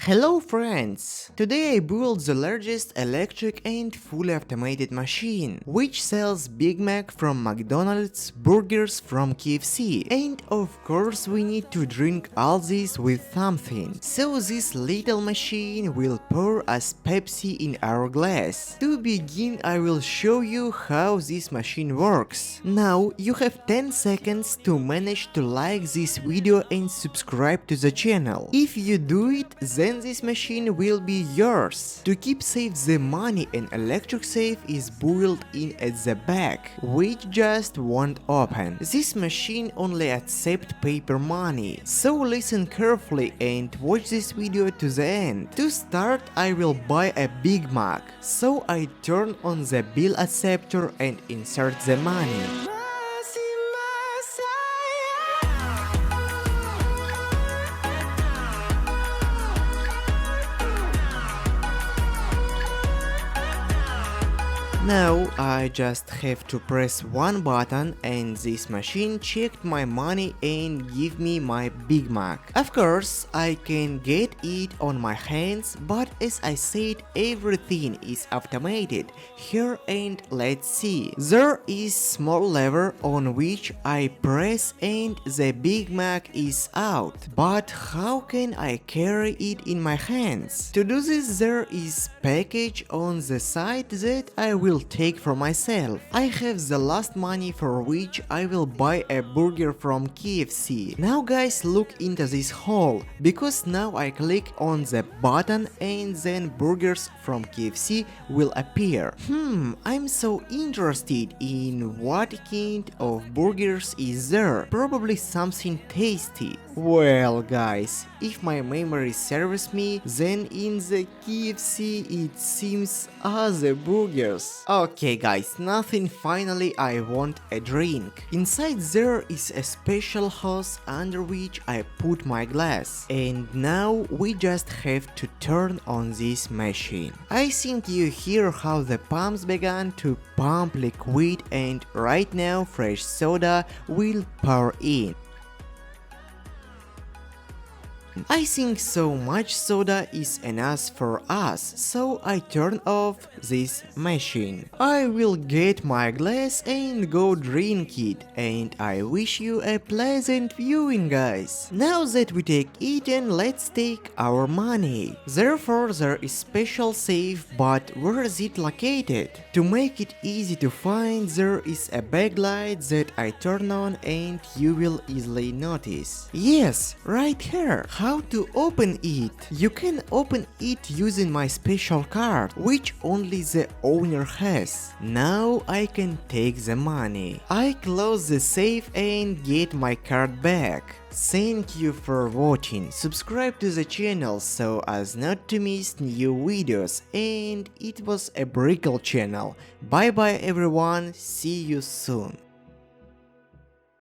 Hello friends! Today I built the largest electric and fully automated machine, which sells Big Mac from McDonald's, burgers from KFC, and of course we need to drink all this with something. So this little machine will pour us Pepsi in our glass. To begin I will show you how this machine works. Now you have 10 seconds to manage to like this video and subscribe to the channel. If you do it, then this machine will be yours. To keep safe the money, an electric safe is built in at the back, which just won't open. This machine only accepts paper money, so listen carefully and watch this video to the end. To start, I will buy a Big Mac, so I turn on the bill acceptor and insert the money. Now I just have to press one button and this machine checked my money and give me my Big Mac. Of course, I can get it on my hands, but as I said, everything is automated here, and let's see. There is small lever on which I press and the Big Mac is out. But how can I carry it in my hands? To do this, there is package on the side that I will take for myself. I have the last money for which I will buy a burger from KFC. Now guys, look into this hole, because now I click on the button and then burgers from KFC will appear. I'm so interested in what kind of burgers is there. Probably something tasty. Well guys, if my memory serves me, then in the KFC it seems other burgers. Okay guys, nothing, finally I want a drink. Inside there is a special hose under which I put my glass. And now we just have to turn on this machine. I think you hear how the pumps began to pump liquid, and right now fresh soda will pour in. I think so much soda is enough for us, so I turn off this machine. I will get my glass and go drink it, and I wish you a pleasant viewing guys. Now that we take it, and let's take our money. Therefore there is special safe, but where is it located? To make it easy to find, there is a backlight that I turn on and you will easily notice. Yes, right here. How to open it? You can open it using my special card, which only the owner has. Now I can take the money. I close the safe and get my card back. Thank you for watching. Subscribe to the channel so as not to miss new videos, and it was a Brickle channel. Bye bye everyone, see you soon.